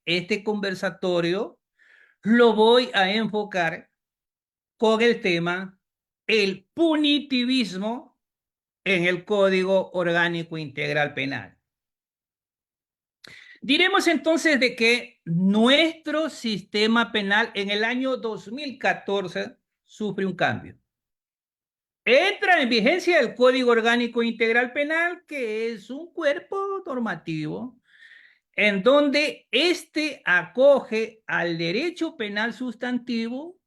este conversatorio lo voy a enfocar con el tema el punitivismo en el Código Orgánico Integral Penal. Diremos entonces de que nuestro sistema penal en el año 2014 sufre un cambio. Entra en vigencia el Código Orgánico Integral Penal, que es un cuerpo normativo en donde éste acoge al derecho penal sustantivo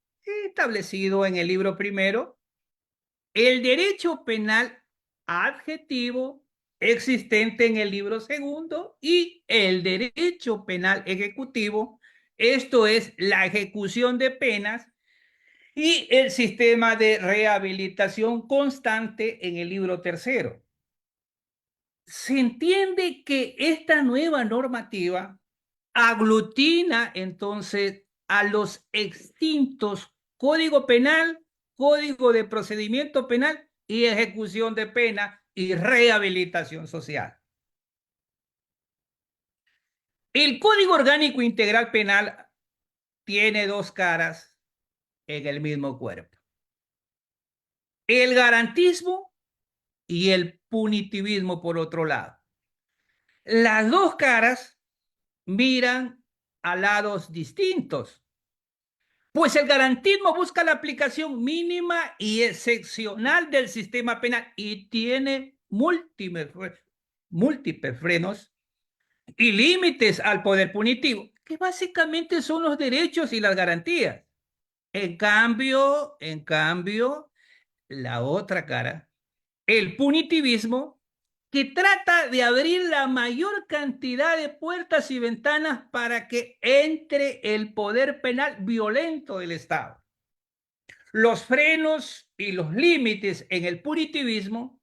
establecido en el libro primero, el derecho penal adjetivo existente en el libro segundo y el derecho penal ejecutivo, esto es la ejecución de penas y el sistema de rehabilitación constante en el libro tercero. Se entiende que esta nueva normativa aglutina entonces a los extintos Código Penal, Código de Procedimiento Penal y Ejecución de Pena y Rehabilitación Social. El Código Orgánico Integral Penal tiene dos caras en el mismo cuerpo: el garantismo y el punitivismo por otro lado. Las dos caras miran a lados distintos, pues el garantismo busca la aplicación mínima y excepcional del sistema penal y tiene múltiples frenos y límites al poder punitivo, que básicamente son los derechos y las garantías. En cambio, la otra cara, el punitivismo, que trata de abrir la mayor cantidad de puertas y ventanas para que entre el poder penal violento del Estado. Los frenos y los límites en el punitivismo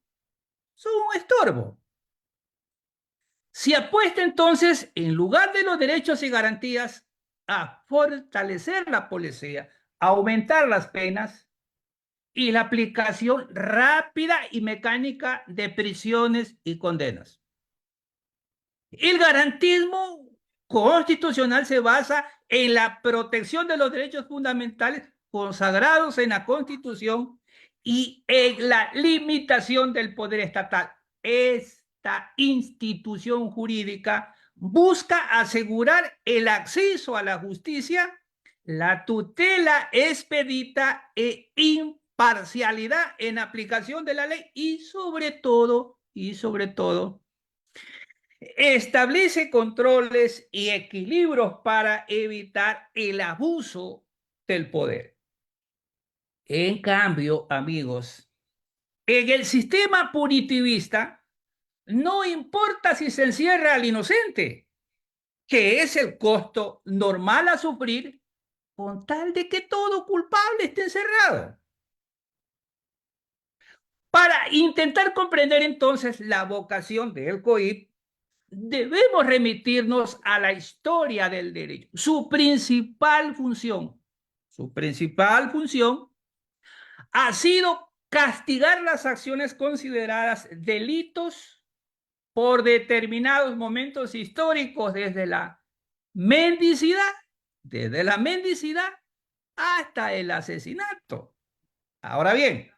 son un estorbo. Se apuesta entonces, en lugar de los derechos y garantías, a fortalecer la policía, a aumentar las penas y la aplicación rápida y mecánica de prisiones y condenas. El garantismo constitucional se basa en la protección de los derechos fundamentales consagrados en la Constitución y en la limitación del poder estatal. Esta institución jurídica busca asegurar el acceso a la justicia, la tutela expedita e imparcialidad en aplicación de la ley y sobre todo, establece controles y equilibrios para evitar el abuso del poder. En cambio, amigos, en el sistema punitivista no importa si se encierra al inocente, que es el costo normal a sufrir con tal de que todo culpable esté encerrado. Para intentar comprender entonces la vocación del COIP, debemos remitirnos a la historia del derecho. Su principal función ha sido castigar las acciones consideradas delitos por determinados momentos históricos, mendicidad, desde la mendicidad hasta el asesinato. Ahora bien,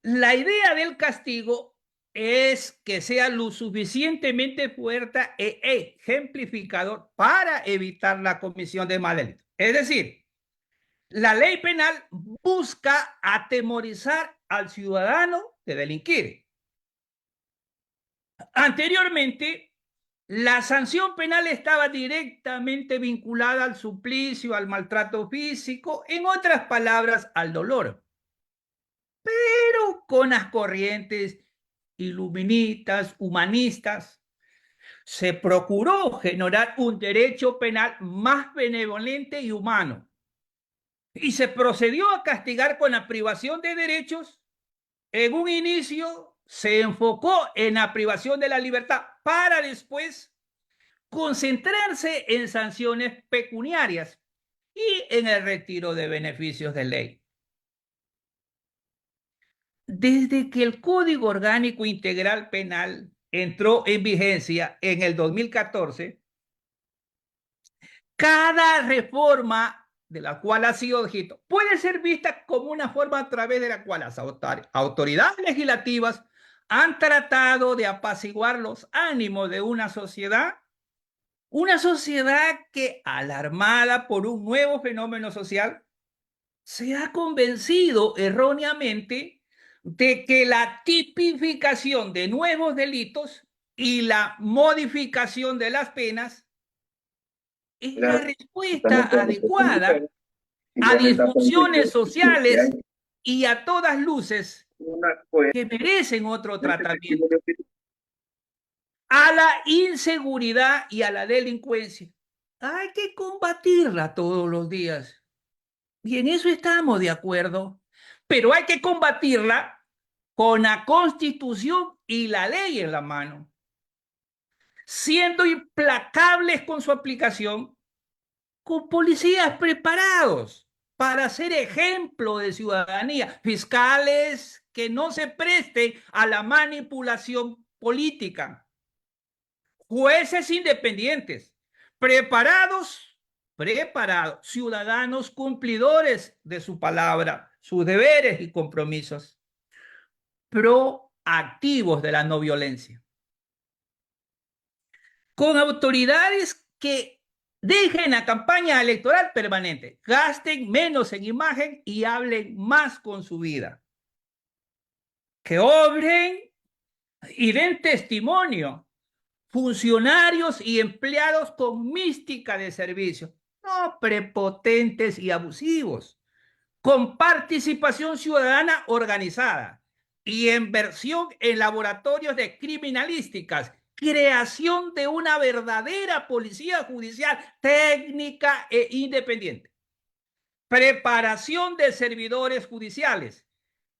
la idea del castigo es que sea lo suficientemente fuerte e ejemplificador para evitar la comisión de mal delito. Es decir, la ley penal busca atemorizar al ciudadano de delinquir. Anteriormente, la sanción penal estaba directamente vinculada al suplicio, al maltrato físico, en otras palabras, al dolor. Pero con las corrientes iluministas, humanistas, se procuró generar un derecho penal más benevolente y humano. Y se procedió a castigar con la privación de derechos. En un inicio se enfocó en la privación de la libertad para después concentrarse en sanciones pecuniarias y en el retiro de beneficios de ley. Desde que el Código Orgánico Integral Penal entró en vigencia en el 2014, Cada reforma de la cual ha sido objeto puede ser vista como una forma a través de la cual las autoridades legislativas han tratado de apaciguar los ánimos de una sociedad que, alarmada por un nuevo fenómeno social, se ha convencido erróneamente de que la tipificación de nuevos delitos y la modificación de las penas es la respuesta adecuada a disfunciones sociales y a todas luces que merecen otro tratamiento, a la inseguridad y a la delincuencia. Hay que combatirla todos los días. Y en eso estamos de acuerdo. Pero hay que combatirla con la Constitución y la ley en la mano, siendo implacables con su aplicación, con policías preparados para ser ejemplo de ciudadanía, fiscales que no se presten a la manipulación política, jueces independientes, preparados, ciudadanos cumplidores de su palabra, sus deberes y compromisos, proactivos de la no violencia, con autoridades que dejen la campaña electoral permanente, gasten menos en imagen y hablen más con su vida, que obren y den testimonio funcionarios y empleados con mística de servicio, no prepotentes y abusivos, con participación ciudadana organizada y inversión en laboratorios de criminalísticas, creación de una verdadera policía judicial técnica e independiente, preparación de servidores judiciales,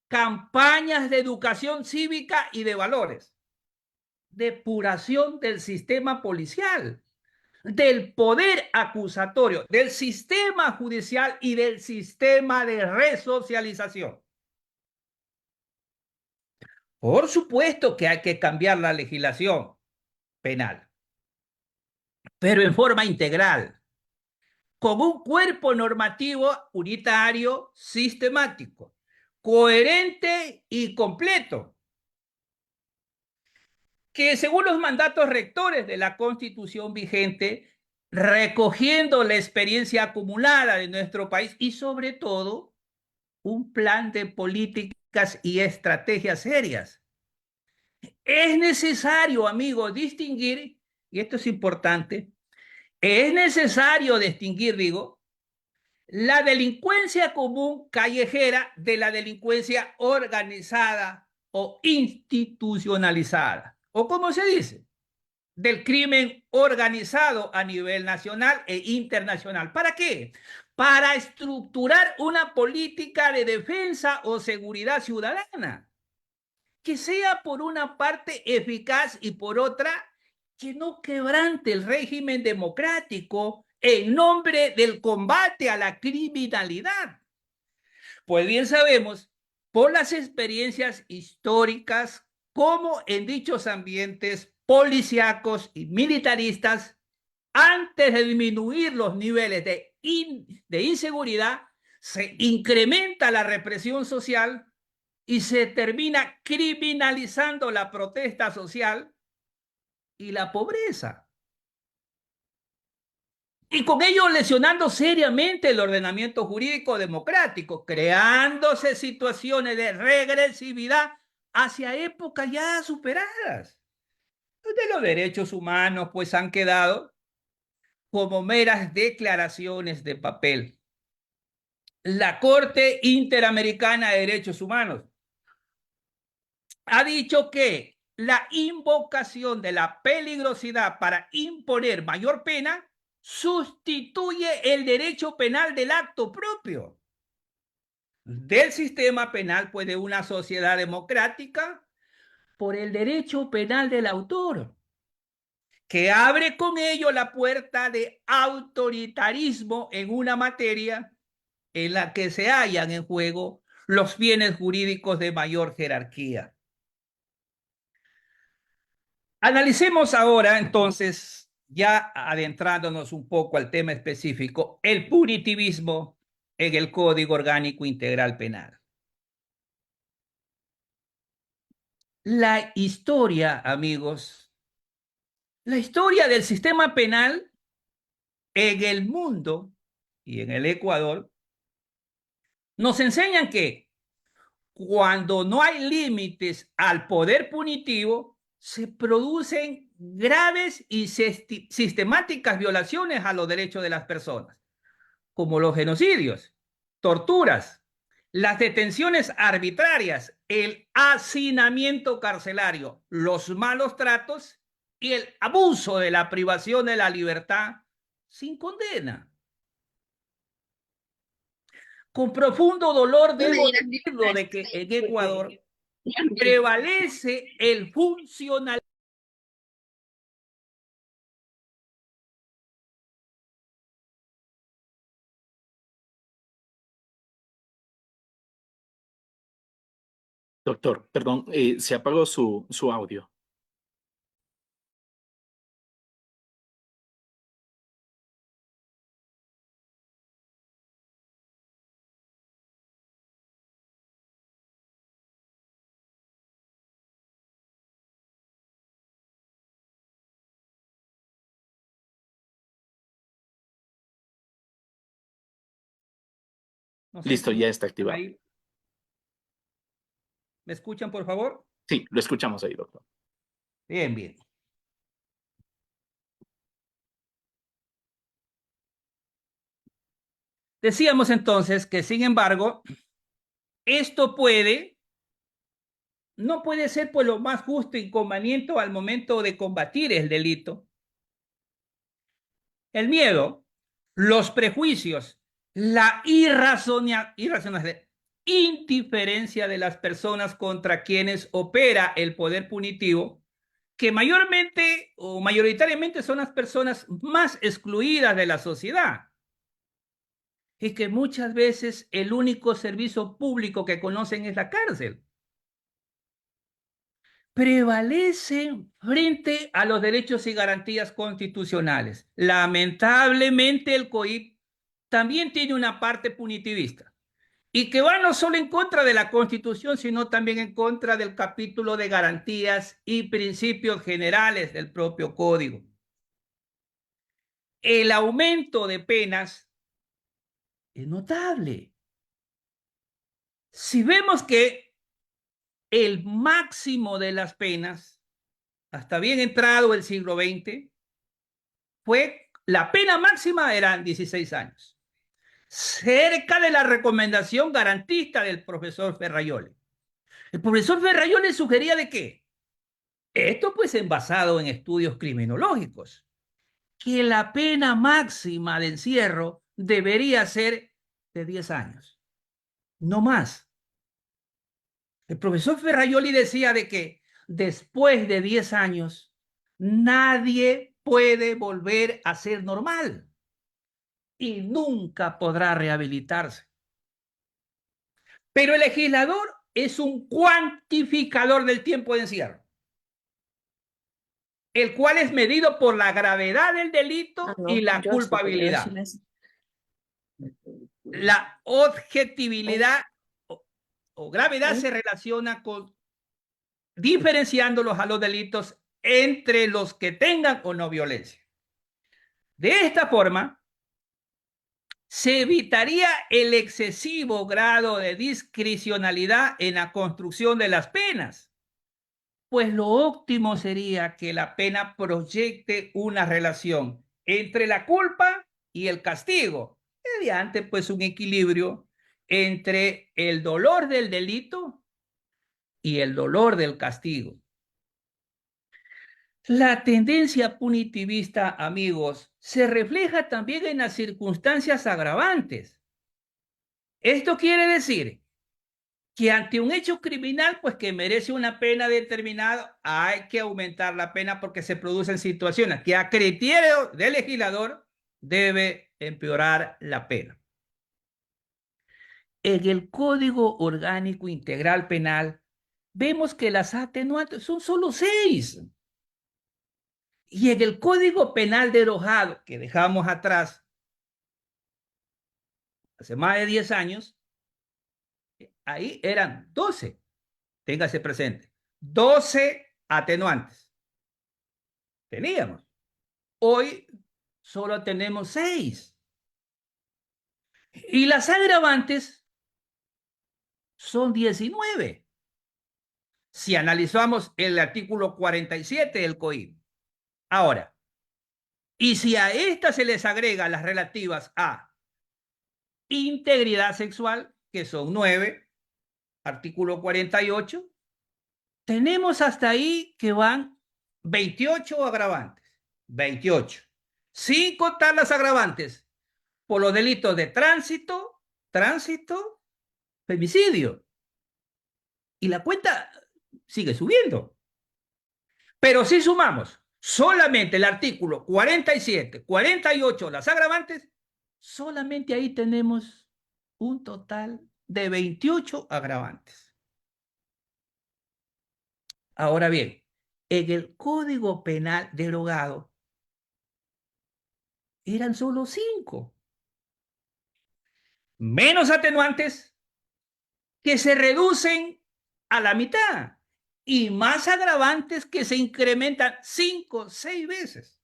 campañas de educación cívica y de valores, depuración del sistema policial, del poder acusatorio, del sistema judicial y del sistema de resocialización. Por supuesto que hay que cambiar la legislación penal, pero en forma integral, con un cuerpo normativo unitario, sistemático, coherente y completo, que según los mandatos rectores de la Constitución vigente, recogiendo la experiencia acumulada de nuestro país y sobre todo un plan de políticas y estrategias serias. Es necesario, amigos, distinguir, y esto es importante, es necesario distinguir, digo, la delincuencia común callejera de la delincuencia organizada o institucionalizada, o como se dice, del crimen organizado a nivel nacional e internacional. ¿Para qué? Para estructurar una política de defensa o seguridad ciudadana que sea por una parte eficaz y por otra que no quebrante el régimen democrático en nombre del combate a la criminalidad. Pues bien sabemos por las experiencias históricas cómo en dichos ambientes policíacos y militaristas, antes de disminuir los niveles de inseguridad, se incrementa la represión social y se termina criminalizando la protesta social y la pobreza. Y con ello lesionando seriamente el ordenamiento jurídico democrático, creándose situaciones de regresividad hacia épocas ya superadas, donde los derechos humanos pues han quedado como meras declaraciones de papel. La Corte Interamericana de Derechos Humanos ha dicho que la invocación de la peligrosidad para imponer mayor pena sustituye el derecho penal del acto propio del sistema penal, pues de una sociedad democrática, por el derecho penal del autor, que abre con ello la puerta de autoritarismo en una materia en la que se hallan en juego los bienes jurídicos de mayor jerarquía. Analicemos ahora entonces ya adentrándonos un poco al tema específico, el punitivismo en el Código Orgánico Integral Penal. La historia, amigos, la historia del sistema penal en el mundo y en el Ecuador nos enseñan que cuando no hay límites al poder punitivo, se producen graves y sistemáticas violaciones a los derechos de las personas, como los genocidios, torturas, las detenciones arbitrarias, el hacinamiento carcelario, los malos tratos y el abuso de la privación de la libertad sin condena. Con profundo dolor debo decirlo de que en Ecuador prevalece el funcionalismo. Doctor, perdón, se apagó su audio. No sé Listo, si ya está activado. ahí me escuchan, por favor. Sí, lo escuchamos ahí, doctor. Bien, bien. Decíamos entonces que, sin embargo, esto no puede ser pues lo más justo y conveniente al momento de combatir el delito. El miedo, los prejuicios, la irracional indiferencia de las personas contra quienes opera el poder punitivo, que mayormente o mayoritariamente son las personas más excluidas de la sociedad, y que muchas veces el único servicio público que conocen es la cárcel, prevalecen frente a los derechos y garantías constitucionales. Lamentablemente el COIP también tiene una parte punitivista y que va no solo en contra de la Constitución, sino también en contra del capítulo de garantías y principios generales del propio Código. El aumento de penas es notable. Si vemos que el máximo de las penas, hasta bien entrado el siglo XX, la pena máxima eran 16 años, cerca de la recomendación garantista del profesor Ferrayoli. El profesor Ferrayoli sugería de qué, esto pues basado en estudios criminológicos, que la pena máxima de encierro debería ser de 10 años, no más. El profesor Ferrayoli decía de que después de 10 años nadie puede volver a ser normal y nunca podrá rehabilitarse. Pero el legislador es un cuantificador del tiempo de encierro, el cual es medido por la gravedad del delito y la culpabilidad. La objetividad o gravedad se relaciona con diferenciándolos a los delitos entre los que tengan o no violencia. De esta forma, se evitaría el excesivo grado de discrecionalidad en la construcción de las penas, pues lo óptimo sería que la pena proyecte una relación entre la culpa y el castigo, mediante pues un equilibrio entre el dolor del delito y el dolor del castigo. La tendencia punitivista, amigos, se refleja también en las circunstancias agravantes. Esto quiere decir que ante un hecho criminal, pues que merece una pena determinada, hay que aumentar la pena porque se producen situaciones que a criterio del legislador debe empeorar la pena. En el Código Orgánico Integral Penal, vemos que las atenuantes son solo 6. Y en el Código Penal derogado que dejamos atrás hace más de 10 años, ahí eran 12, téngase presente, 12 atenuantes. Teníamos. Hoy solo tenemos 6. Y las agravantes son 19. Si analizamos el artículo 47 del COIP. Ahora, y si a estas se les agrega las relativas a integridad sexual, que son 9, artículo 48, tenemos hasta ahí que van 28 agravantes. 28. Sin contar las agravantes por los delitos de tránsito, femicidio. Y la cuenta sigue subiendo. Pero si sumamos solamente el artículo 47, 48, las agravantes, solamente ahí tenemos un total de 28 agravantes. Ahora bien, en el Código Penal derogado eran solo 5. Menos atenuantes que se reducen a la mitad y más agravantes que se incrementan 5, 6 veces.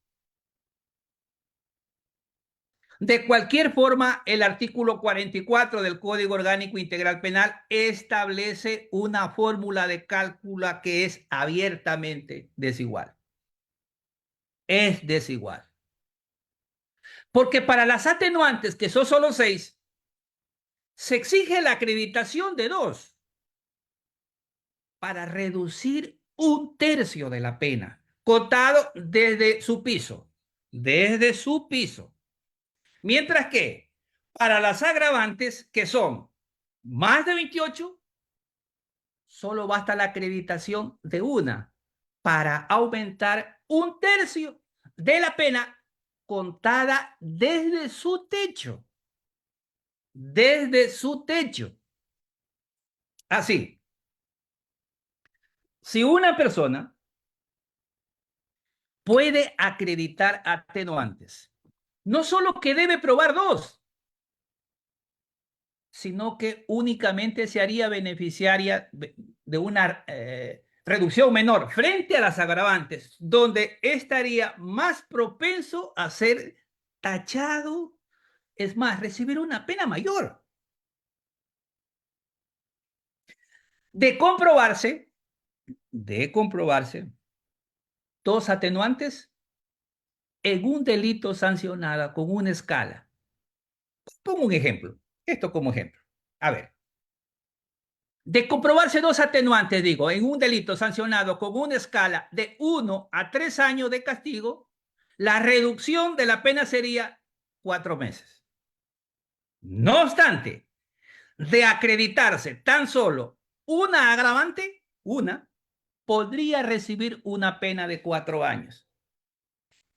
De cualquier forma, el artículo 44 del Código Orgánico Integral Penal establece una fórmula de cálculo que es abiertamente desigual. Es desigual. Porque para las atenuantes, que son solo 6, se exige la acreditación de 2 para reducir 1/3 de la pena, contado desde su piso. Desde su piso. Mientras que para las agravantes, que son más de 28, solo basta la acreditación de una para aumentar 1/3 de la pena contada desde su techo. Desde su techo. Así, si una persona puede acreditar atenuantes, no solo que debe probar 2, sino que únicamente se haría beneficiaria de una reducción menor frente a las agravantes, donde estaría más propenso a ser tachado, es más, recibir una pena mayor. De comprobarse, dos atenuantes en un delito sancionado con una escala. Pongo un ejemplo, esto como ejemplo. A ver, de comprobarse dos atenuantes, digo, en un delito sancionado con una escala de 1 a 3 años de castigo, la reducción de la pena sería 4 meses. No obstante, de acreditarse tan solo una agravante, podría recibir una pena de 4 años.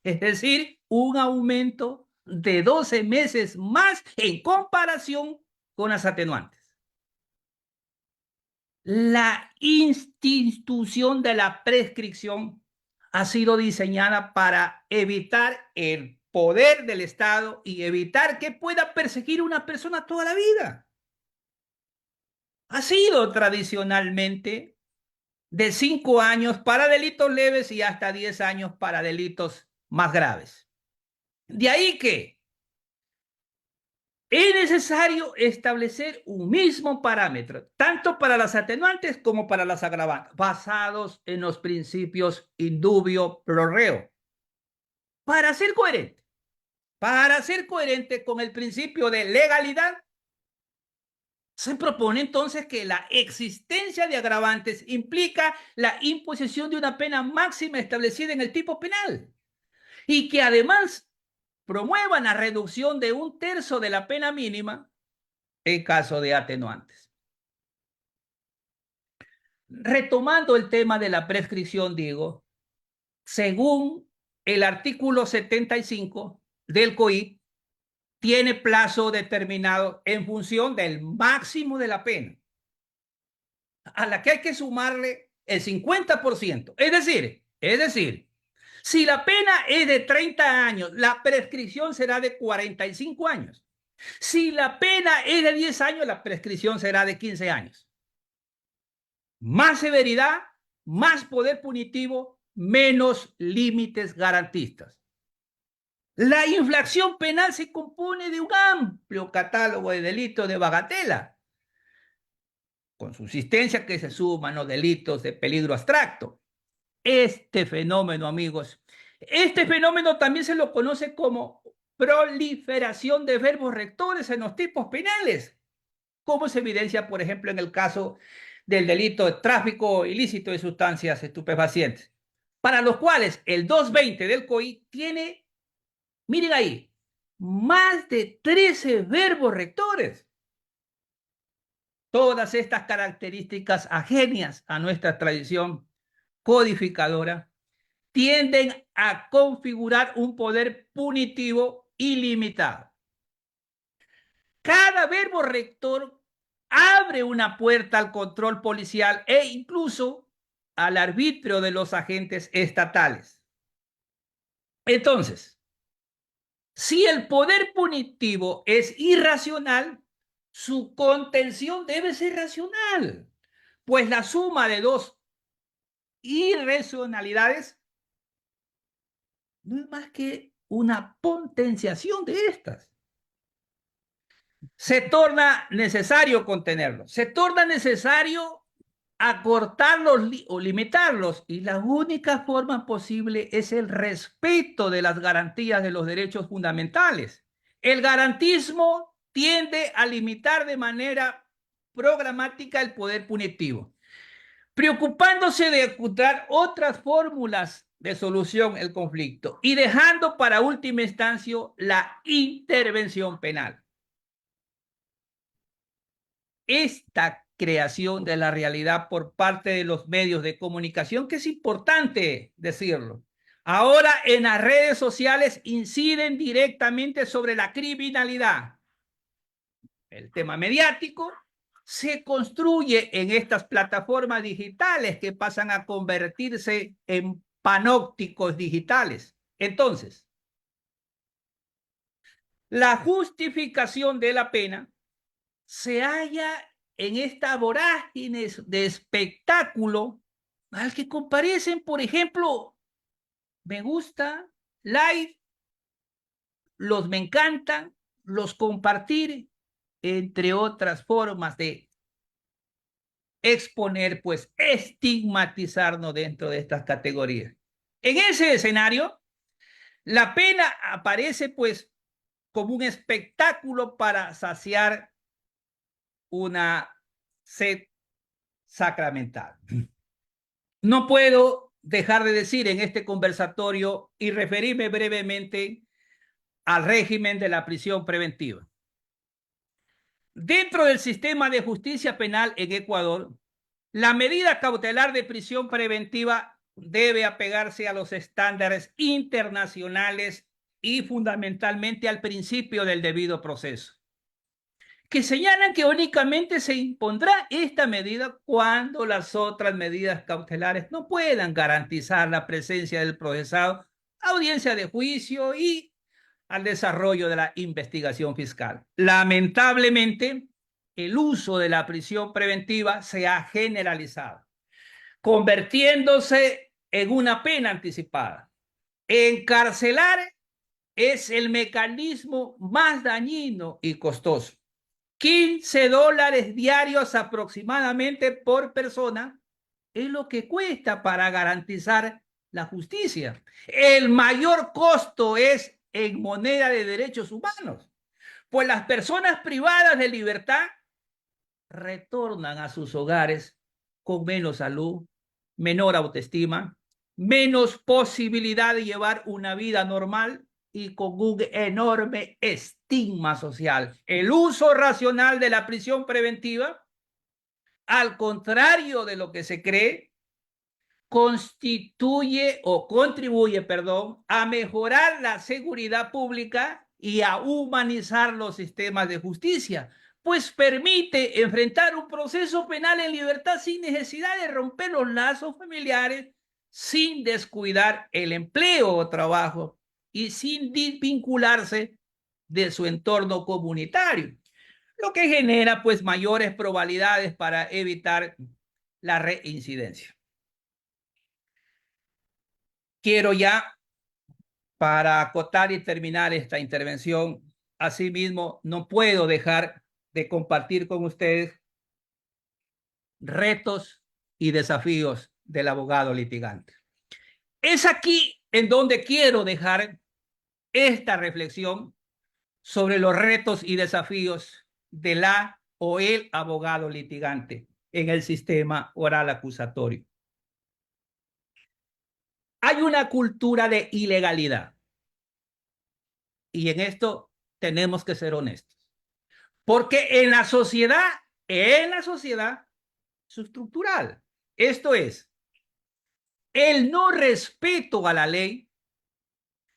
Es decir, un aumento de 12 meses más en comparación con las atenuantes. La institución de la prescripción ha sido diseñada para evitar el poder del Estado y evitar que pueda perseguir a una persona toda la vida. Ha sido tradicionalmente de 5 años para delitos leves y hasta 10 años para delitos más graves. De ahí que es necesario establecer un mismo parámetro, tanto para las atenuantes como para las agravantes, basados en los principios indubio pro reo. Para ser coherente con el principio de legalidad, se propone entonces que la existencia de agravantes implica la imposición de una pena máxima establecida en el tipo penal y que además promuevan la reducción de 1/3 de la pena mínima en caso de atenuantes. Retomando el tema de la prescripción, digo, según el artículo 75 del COIP, tiene plazo determinado en función del máximo de la pena, a la que hay que sumarle el 50%. Es decir, Si la pena es de 30 años, la prescripción será de 45 años. Si la pena es de 10 años, la prescripción será de 15 años. Más severidad, más poder punitivo, menos límites garantistas. La infracción penal se compone de un amplio catálogo de delitos de bagatela, con subsistencia que se suman los delitos de peligro abstracto. Este fenómeno, amigos, este fenómeno también se lo conoce como proliferación de verbos rectores en los tipos penales, como se evidencia, por ejemplo, en el caso del delito de tráfico ilícito de sustancias estupefacientes, para los cuales el 220 del COI tiene, miren ahí, más de 13 verbos rectores. Todas estas características ajenias a nuestra tradición codificadora tienden a configurar un poder punitivo ilimitado. Cada verbo rector abre una puerta al control policial e incluso al arbitrio de los agentes estatales. Entonces, si el poder punitivo es irracional, su contención debe ser racional, pues la suma de dos irracionalidades no es más que una potenciación de estas. Se torna necesario contenerlos, se torna necesario acortarlos o limitarlos, y la única forma posible es el respeto de las garantías de los derechos fundamentales. El garantismo tiende a limitar de manera programática el poder punitivo, preocupándose de encontrar otras fórmulas de solución al conflicto y dejando para última instancia la intervención penal. Esta creación de la realidad por parte de los medios de comunicación, que es importante decirlo, ahora en las redes sociales inciden directamente sobre la criminalidad. El tema mediático se construye en estas plataformas digitales que pasan a convertirse en panópticos digitales. Entonces, la justificación de la pena se halla en esta vorágine de espectáculo al que comparecen, por ejemplo, me gusta, like, los me encantan, los compartir, entre otras formas de exponer, pues estigmatizarnos dentro de estas categorías. En ese escenario, la pena aparece pues como un espectáculo para saciar una sed sacramental. No puedo dejar de decir en este conversatorio y referirme brevemente al régimen de la prisión preventiva. Dentro del sistema de justicia penal en Ecuador, la medida cautelar de prisión preventiva debe apegarse a los estándares internacionales y fundamentalmente al principio del debido proceso, que señalan que únicamente se impondrá esta medida cuando las otras medidas cautelares no puedan garantizar la presencia del procesado, audiencia de juicio y al desarrollo de la investigación fiscal. Lamentablemente, el uso de la prisión preventiva se ha generalizado, convirtiéndose en una pena anticipada. Encarcelar es el mecanismo más dañino y costoso. $15 diarios aproximadamente por persona es lo que cuesta para garantizar la justicia. El mayor costo es en moneda de derechos humanos, pues las personas privadas de libertad retornan a sus hogares con menos salud, menor autoestima, menos posibilidad de llevar una vida normal y con un enorme estigma social. El uso racional de la prisión preventiva, al contrario de lo que se cree, contribuye a mejorar la seguridad pública y a humanizar los sistemas de justicia, pues permite enfrentar un proceso penal en libertad sin necesidad de romper los lazos familiares sin descuidar el empleo o trabajo y sin desvincularse de su entorno comunitario, lo que genera pues mayores probabilidades para evitar la reincidencia. Quiero ya, para acotar y terminar esta intervención, asimismo, no puedo dejar de compartir con ustedes retos y desafíos del abogado litigante. Es aquí en donde quiero dejar esta reflexión sobre los retos y desafíos de la o el abogado litigante en el sistema oral acusatorio. Hay una cultura de ilegalidad y en esto tenemos que ser honestos, porque en la sociedad es estructural. Esto es, el no respeto a la ley,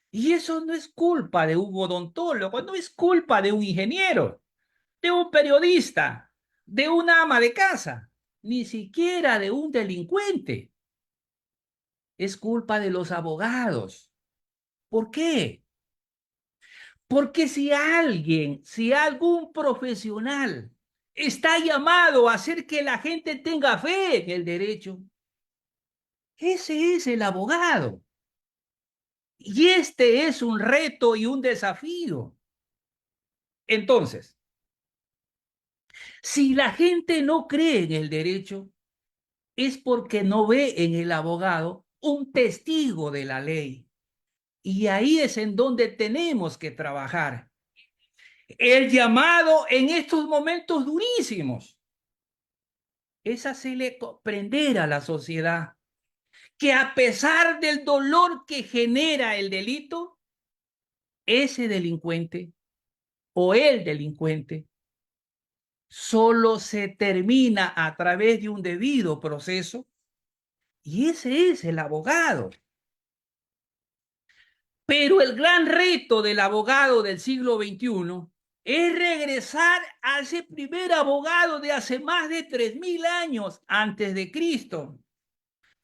y eso no es culpa de un odontólogo, no es culpa de un ingeniero, de un periodista, de una ama de casa, ni siquiera de un delincuente. Es culpa de los abogados. ¿Por qué? Porque si algún profesional está llamado a hacer que la gente tenga fe en el derecho, ese es el abogado. Y este es un reto y un desafío. Entonces, si la gente no cree en el derecho, es porque no ve en el abogado un testigo de la ley. Y ahí es en donde tenemos que trabajar. El llamado en estos momentos durísimos es hacerle comprender a la sociedad que a pesar del dolor que genera el delito, ese delincuente o el delincuente solo se termina a través de un debido proceso y ese es el abogado. Pero el gran reto del abogado del siglo XXI es regresar a ese primer abogado de hace más de 3000 años antes de Cristo,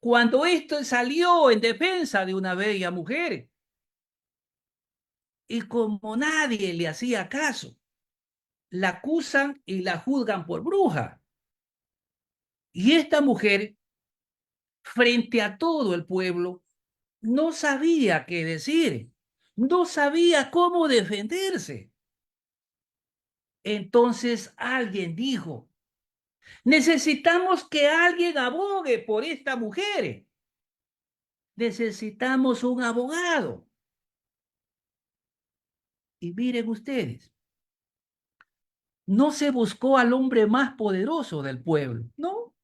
cuando esto salió en defensa de una bella mujer. Y como nadie le hacía caso, la acusan y la juzgan por bruja. Y esta mujer, frente a todo el pueblo, no sabía qué decir, no sabía cómo defenderse. Entonces alguien dijo, necesitamos que alguien abogue por esta mujer. Necesitamos un abogado. Y miren ustedes, no se buscó al hombre más poderoso del pueblo, no.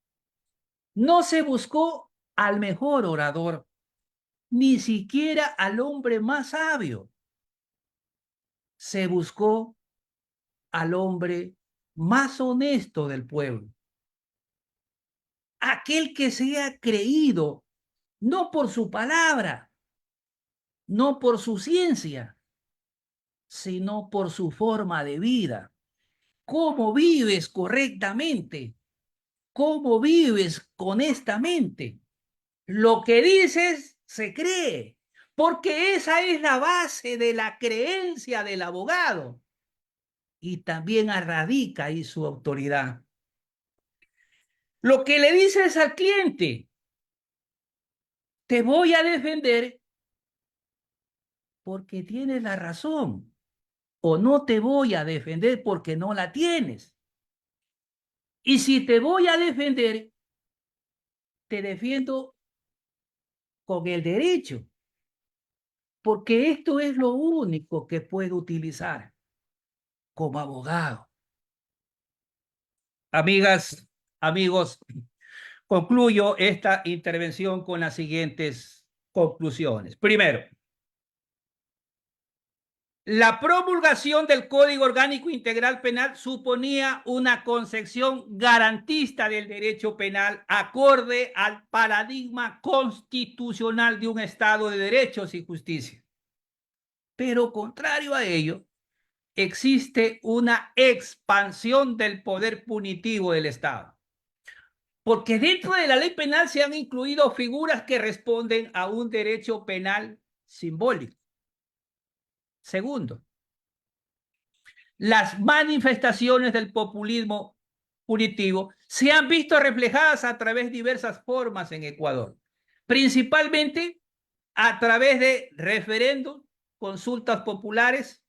No se buscó al mejor orador, ni siquiera al hombre más sabio. Se buscó al hombre más honesto del pueblo. Aquel que sea creído, no por su palabra, no por su ciencia, sino por su forma de vida. ¿Cómo vives correctamente? ¿Cómo vives honestamente? Lo que dices se cree, porque esa es la base de la creencia del abogado y también radica ahí su autoridad. Lo que le dices al cliente, te voy a defender porque tienes la razón, o no te voy a defender porque no la tienes. Y si te voy a defender, te defiendo con el derecho, porque esto es lo único que puedo utilizar como abogado. Amigas, amigos, concluyo esta intervención con las siguientes conclusiones. Primero, la promulgación del Código Orgánico Integral Penal suponía una concepción garantista del derecho penal acorde al paradigma constitucional de un Estado de derechos y justicia. Pero contrario a ello, existe una expansión del poder punitivo del Estado. Porque dentro de la ley penal se han incluido figuras que responden a un derecho penal simbólico. Segundo, las manifestaciones del populismo punitivo se han visto reflejadas a través de diversas formas en Ecuador, principalmente a través de referendos, consultas populares,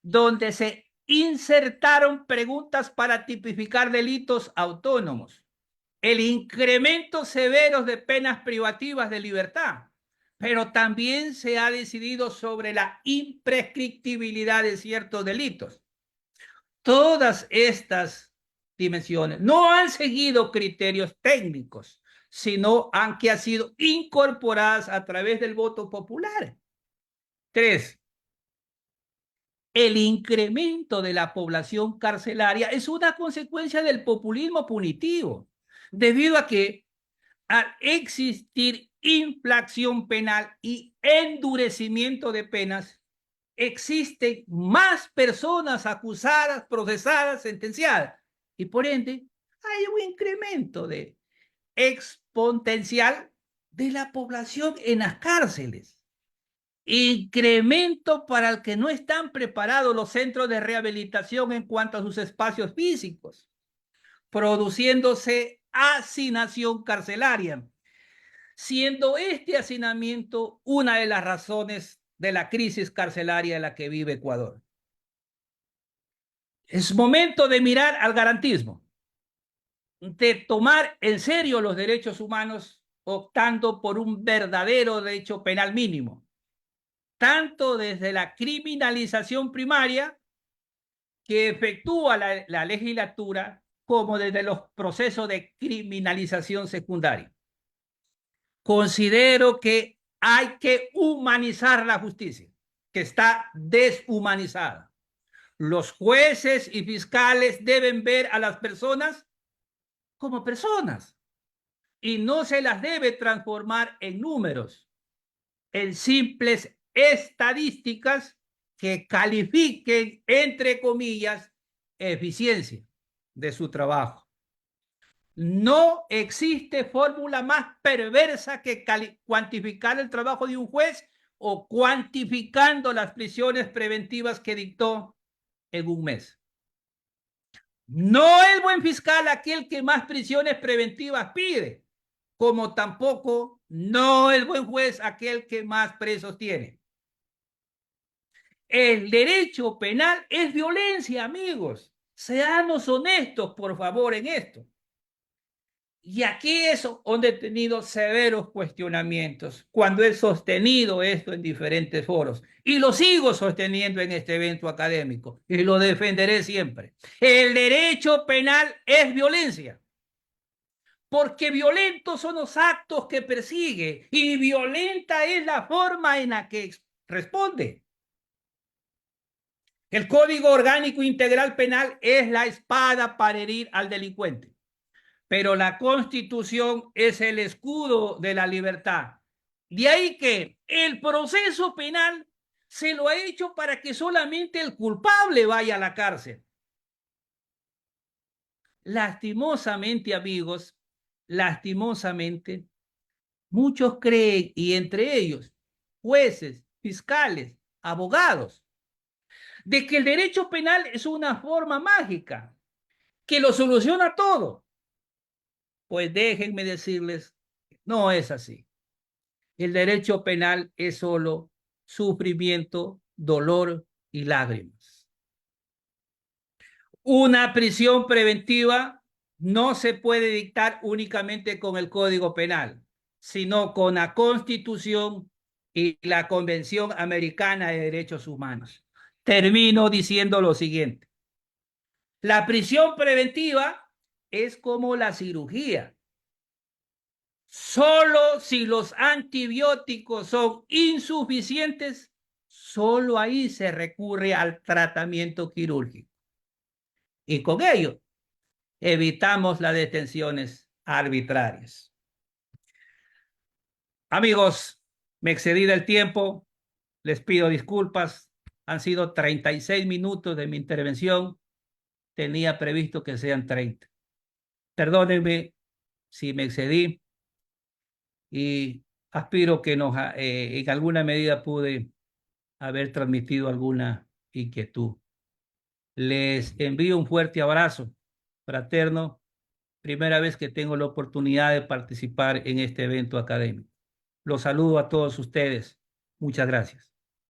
donde se insertaron preguntas para tipificar delitos autónomos, el incremento severo de penas privativas de libertad, pero también se ha decidido sobre la imprescriptibilidad de ciertos delitos. Todas estas dimensiones no han seguido criterios técnicos, sino que han sido incorporadas a través del voto popular. 3. El incremento de la población carcelaria es una consecuencia del populismo punitivo, debido a que al existir inflación penal y endurecimiento de penas, existen más personas acusadas, procesadas, sentenciadas, y por ende hay un incremento de exponencial de la población en las cárceles. Incremento para el que no están preparados los centros de rehabilitación en cuanto a sus espacios físicos, produciéndose hacinación carcelaria, siendo este hacinamiento una de las razones de la crisis carcelaria en la que vive Ecuador. Es momento de mirar al garantismo, de tomar en serio los derechos humanos, optando por un verdadero derecho penal mínimo, tanto desde la criminalización primaria que efectúa la legislatura como desde los procesos de criminalización secundaria. Considero que hay que humanizar la justicia, que está deshumanizada. Los jueces y fiscales deben ver a las personas como personas y no se las debe transformar en números, en simples estadísticas que califiquen, entre comillas, eficiencia de su trabajo. No existe fórmula más perversa que cuantificar el trabajo de un juez o cuantificando las prisiones preventivas que dictó en un mes. No es buen fiscal aquel que más prisiones preventivas pide, como tampoco no es buen juez aquel que más presos tiene. El derecho penal es violencia, amigos. Seamos honestos, por favor, en esto. Y aquí es donde he tenido severos cuestionamientos cuando he sostenido esto en diferentes foros y lo sigo sosteniendo en este evento académico y lo defenderé siempre. El derecho penal es violencia, porque violentos son los actos que persigue y violenta es la forma en la que responde. El Código Orgánico Integral Penal es la espada para herir al delincuente, pero la Constitución es el escudo de la libertad. De ahí que el proceso penal se lo ha hecho para que solamente el culpable vaya a la cárcel. Lastimosamente, amigos, lastimosamente, muchos creen, y entre ellos jueces, fiscales, abogados, de que el derecho penal es una forma mágica que lo soluciona todo. Pues déjenme decirles, no es así. El derecho penal es solo sufrimiento, dolor y lágrimas. Una prisión preventiva no se puede dictar únicamente con el Código Penal, sino con la Constitución y la Convención Americana de Derechos Humanos. Termino diciendo lo siguiente. La prisión preventiva es como la cirugía. Solo si los antibióticos son insuficientes, solo ahí se recurre al tratamiento quirúrgico. Y con ello evitamos las detenciones arbitrarias. Amigos, me excedí del tiempo, les pido disculpas, han sido 36 minutos de mi intervención, tenía previsto que sean 30. Perdónenme, si me excedí y aspiro que en alguna medida pude haber transmitido alguna inquietud. Les envío un fuerte abrazo fraterno, primera vez que tengo la oportunidad de participar en este evento académico. Los saludo a todos ustedes. Muchas gracias.